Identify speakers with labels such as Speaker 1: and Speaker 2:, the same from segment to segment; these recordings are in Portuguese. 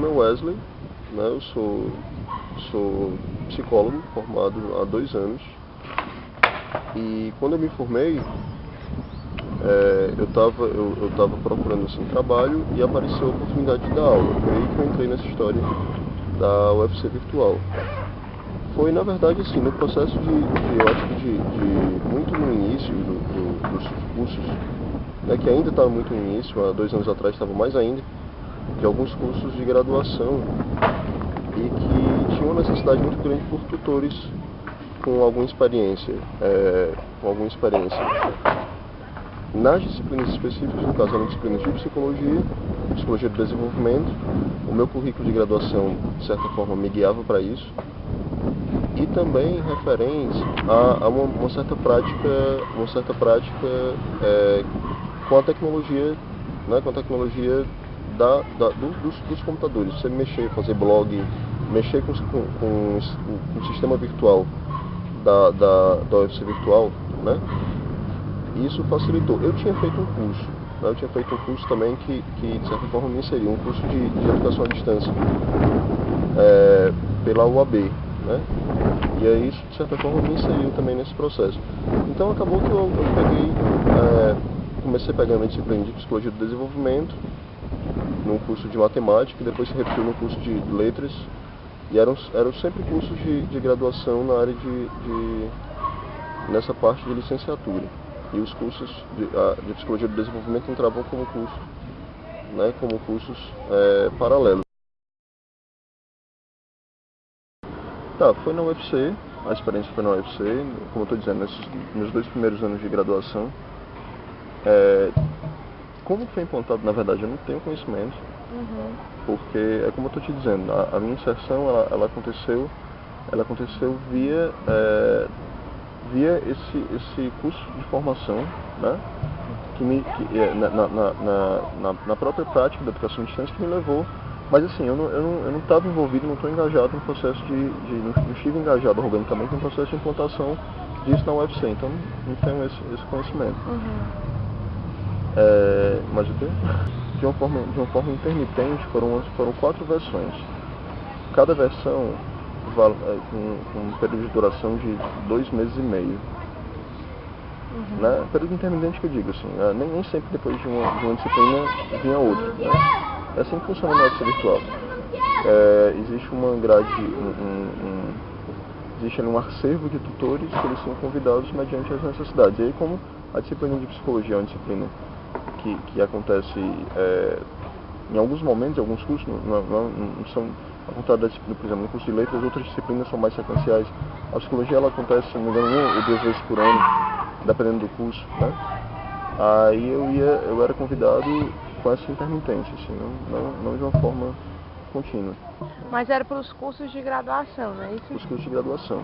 Speaker 1: nome é Wesley, né? Eu sou psicólogo formado há 2 anos. E quando eu me formei, eu tava procurando assim, trabalho e apareceu a oportunidade de dar aula. Foi aí que eu entrei nessa história da UFC virtual. Foi, na verdade, assim, no processo eu acho que de muito no início dos cursos, né, que ainda estava muito no início, há 2 anos atrás estava mais ainda, de alguns cursos de graduação e que tinham uma necessidade muito grande por tutores com alguma experiência, Nas disciplinas específicas, no caso, eram disciplinas de psicologia do desenvolvimento. O meu currículo de graduação, de certa forma, me guiava para isso. E também referente a uma certa prática com a tecnologia, né, dos computadores. Você mexer, fazer blog, mexer com o sistema virtual da UFC virtual, né? Isso facilitou. Eu tinha feito um curso, né? Eu tinha feito um curso também que de certa forma me inseriu, um curso de educação à distância, pela UAB, né? E aí isso de certa forma me inseriu também nesse processo. Então acabou que eu comecei pegando a disciplina de psicologia do desenvolvimento, num curso de matemática, e depois se repetiu no curso de letras, e eram sempre cursos de graduação na área nessa parte de licenciatura. E os cursos de psicologia do desenvolvimento entravam como curso, né, como cursos paralelos. Tá, foi na UFC, a experiência foi na UFC, como eu estou dizendo, nesses meus 2 primeiros anos de graduação. Como foi implantado, na verdade, eu não tenho conhecimento, porque é como eu estou te dizendo, a minha inserção ela aconteceu via esse curso de formação, né, na própria prática da educação à distância, que me levou. Mas assim, eu não estava envolvido, não estou engajado no processo não estive engajado organicamente no processo de implantação disso na UFC, então não tenho esse conhecimento. Mas o quê? De uma forma intermitente, foram 4 versões. Cada versão com um período de duração de 2 meses e meio. Né? Período intermitente que eu digo, assim, nem sempre depois de uma disciplina vinha outra. Né? É assim que funciona na UFC virtual. Existe uma grade, existe ali um acervo de tutores que eles são convidados mediante as necessidades. E aí, como a disciplina de psicologia é uma disciplina que acontece em alguns momentos, em alguns cursos, não são, ao contrário da disciplina, por exemplo, no curso de letras, outras disciplinas são mais sequenciais. A psicologia ela acontece, se não me engano, 1 ou 2 vezes por ano, dependendo do curso, né? Aí eu era convidado com essa intermitência, assim, não de uma forma contínua.
Speaker 2: Mas era para os cursos de graduação, não é isso?
Speaker 1: Os cursos de graduação.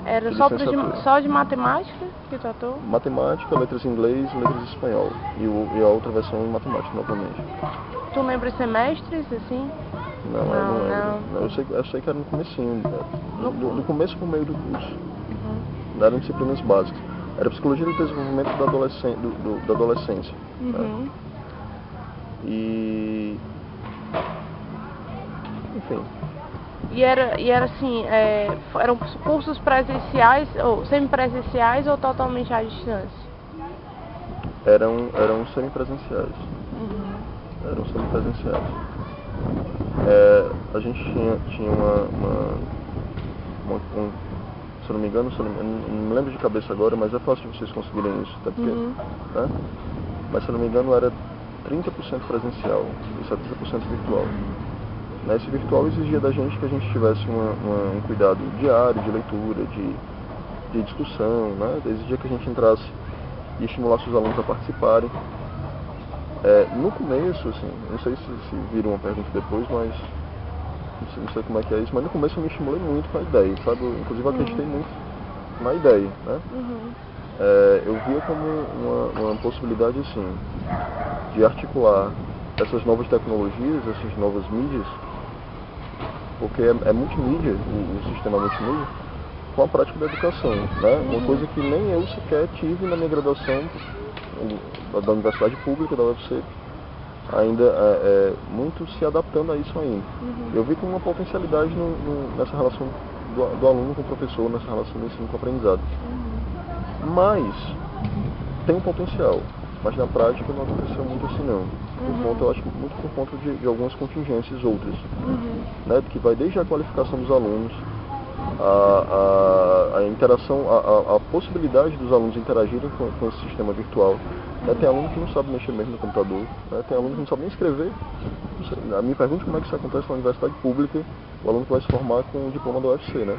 Speaker 2: Era só de matemática que tu atuou?
Speaker 1: Matemática, letras em inglês, letras em espanhol. E a outra versão em matemática, novamente.
Speaker 2: Tu lembra os semestres, assim?
Speaker 1: Não, eu não lembro. Eu sei que era no comecinho, do começo pro meio do curso. Eram disciplinas básicas. Era psicologia do desenvolvimento da adolescência. Né? E... enfim.
Speaker 2: E era assim, eram cursos presenciais, ou semipresenciais ou totalmente à distância?
Speaker 1: Eram semipresenciais. Eram semipresenciais. A gente tinha se eu não me engano, não me lembro de cabeça agora, mas é fácil de vocês conseguirem isso, até porque, né? Mas se eu não me engano era 30% presencial e 70% virtual. Esse virtual exigia da gente que a gente tivesse um cuidado diário de leitura, de discussão, né? Exigia que a gente entrasse e estimulasse os alunos a participarem. No começo, assim, não sei se viram uma pergunta depois, mas não sei como é que é isso, mas no começo eu me estimulei muito com a ideia, sabe? Inclusive eu acreditei muito na ideia, né? Eu via como uma possibilidade, assim, de articular essas novas tecnologias, essas novas mídias, porque é multimídia, o sistema multimídia, com a prática da educação, né? Uma coisa que nem eu sequer tive na minha graduação da Universidade Pública, da UFC, ainda muito se adaptando a isso ainda. Eu vi com uma potencialidade nessa relação do aluno com o professor, nessa relação do ensino com o aprendizado. Mas tem um potencial, mas na prática não aconteceu muito assim não. Eu acho que muito por conta de algumas contingências outras, né, que vai desde a qualificação dos alunos, a interação, a possibilidade dos alunos interagirem com esse sistema virtual. Né, tem aluno que não sabe mexer mesmo no computador, né, tem aluno que não sabe nem escrever. A minha pergunta é como é que isso acontece na universidade pública, o aluno que vai se formar com o diploma do UFC, né?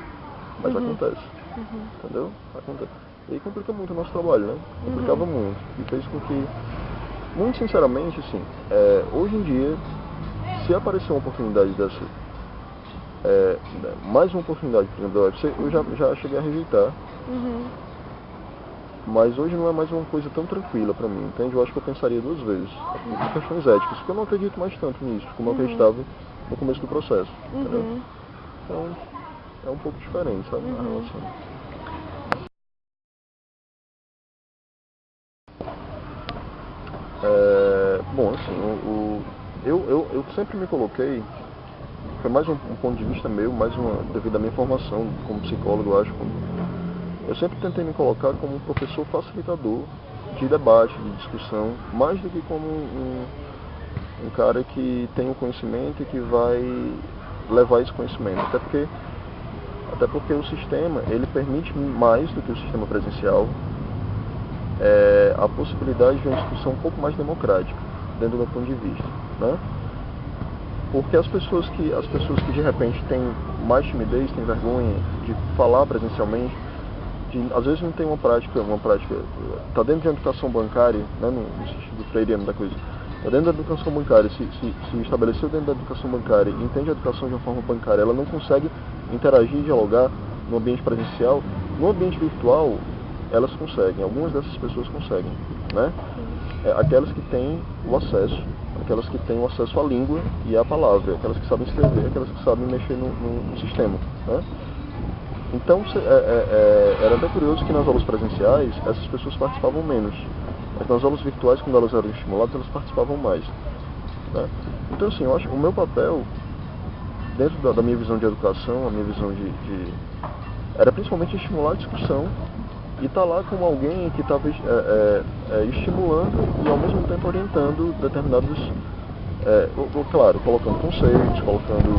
Speaker 1: Mas acontece, entendeu? Acontece. E aí complica muito o nosso trabalho, né? Complicava muito. E fez com que, muito sinceramente, assim, hoje em dia, se aparecer uma oportunidade dessa, mais uma oportunidade, por exemplo, da UFC, eu já cheguei a rejeitar. Mas hoje não é mais uma coisa tão tranquila pra mim, entende? Eu acho que eu pensaria duas vezes, por questões éticas, porque eu não acredito mais tanto nisso, como eu acreditava no começo do processo, entendeu? Então, é um pouco diferente, sabe, a relação. Bom, assim, eu sempre me coloquei, foi mais um ponto de vista meu, devido à minha formação como psicólogo, eu acho, eu sempre tentei me colocar como um professor facilitador de debate, de discussão, mais do que como um cara que tem o conhecimento e que vai levar esse conhecimento. Até porque o sistema, ele permite mais do que o sistema presencial, a possibilidade de uma discussão um pouco mais democrática, dentro do meu ponto de vista, né? Porque as pessoas que de repente têm mais timidez, têm vergonha de falar presencialmente, às vezes não tem uma prática, está dentro de uma educação bancária, né, no sentido freiriano da coisa, está dentro da educação bancária, se estabeleceu dentro da educação bancária e entende a educação de uma forma bancária, ela não consegue interagir e dialogar no ambiente presencial, no ambiente virtual elas conseguem, algumas dessas pessoas conseguem, né? Aquelas que têm o acesso, aquelas que têm o acesso à língua e à palavra, aquelas que sabem escrever, aquelas que sabem mexer no sistema, né? Então, era até curioso que nas aulas presenciais, essas pessoas participavam menos. Mas nas aulas virtuais, quando elas eram estimuladas, elas participavam mais, né? Então, assim, eu acho que o meu papel, dentro da minha visão de educação, a minha visão era principalmente estimular a discussão e estar lá como alguém que estava estimulando e, ao mesmo tempo, orientando determinados, claro, colocando conceitos, colocando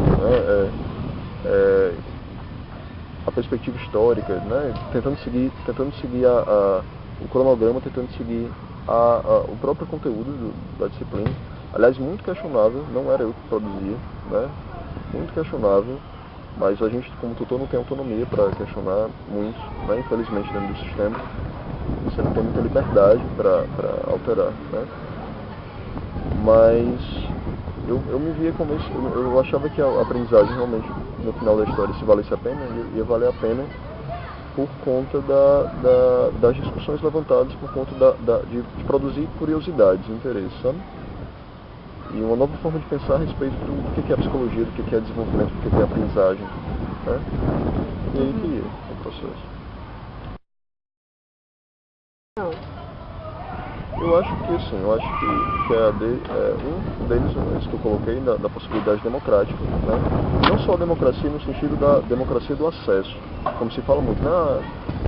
Speaker 1: a perspectiva histórica, né? Tentando seguir o cronograma, tentando seguir o próprio conteúdo da disciplina. Aliás, muito questionável, não era eu que produzia, né? Muito questionável, mas a gente, como tutor, não tem autonomia para questionar muito, né? Infelizmente, dentro do sistema. Você não tem muita liberdade para alterar, né? Mas eu me via como isso, eu achava que a aprendizagem realmente, no final da história, se valesse a pena, ia valer a pena por conta das discussões levantadas, por conta de produzir curiosidades, interesses, sabe? E uma nova forma de pensar a respeito do que é psicologia, do que é desenvolvimento, do que é aprendizagem, né? E aí que ia o processo. Eu acho que assim, que a EAD um deles, esse que eu coloquei, da possibilidade democrática, né? Não só a democracia no sentido da democracia do acesso, como se fala muito, né?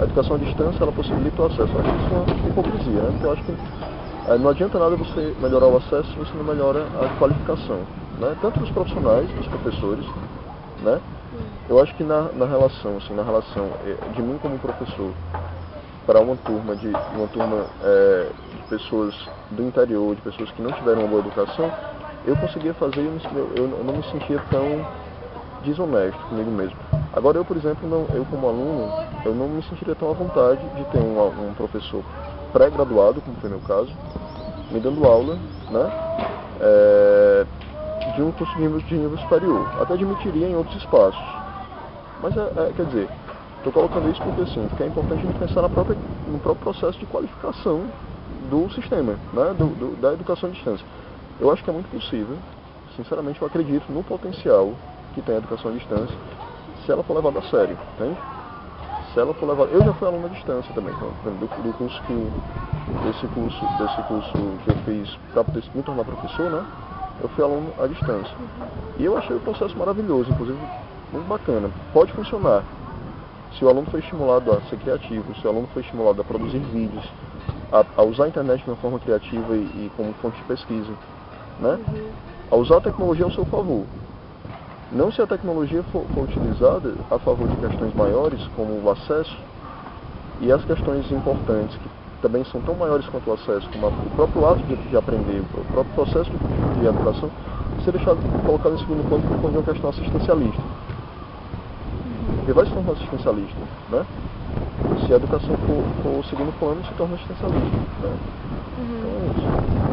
Speaker 1: A educação à distância, ela possibilita o acesso. Eu acho que isso é uma hipocrisia, né? Porque eu acho que não adianta nada você melhorar o acesso se você não melhora a qualificação, né? Tanto dos profissionais, dos professores, né? Eu acho que na relação de mim como professor para uma turma de pessoas do interior, de pessoas que não tiveram uma boa educação, eu conseguia fazer, eu não me sentia tão desonesto comigo mesmo. Agora eu, por exemplo, eu como aluno, eu não me sentiria tão à vontade de ter um professor pré-graduado, como foi meu caso, me dando aula, né, de um curso de nível superior. Até admitiria em outros espaços. Mas, quer dizer, estou colocando isso porque é importante a gente pensar no próprio processo de qualificação do sistema, né, da educação à distância. Eu acho que é muito possível, sinceramente eu acredito no potencial que tem a educação à distância, se ela for levada a sério, entende? se ela for levar... Eu já fui aluno à distância também, então, do curso desse curso que eu fiz para me tornar professor, né? Eu fui aluno à distância. E eu achei o processo maravilhoso, inclusive muito bacana. Pode funcionar. Se o aluno foi estimulado a ser criativo, se o aluno foi estimulado a produzir vídeos, a usar a internet de uma forma criativa e como fonte de pesquisa, né? A usar a tecnologia ao seu favor. Não se a tecnologia for utilizada a favor de questões maiores, como o acesso, e as questões importantes, que também são tão maiores quanto o acesso, como o próprio ato de aprender, o próprio processo de educação, ser deixado colocado em segundo plano por uma questão assistencialista. Porque vai se tornar assistencialista, né? Se a educação for o segundo plano, se torna assistencialista, né? Então é isso.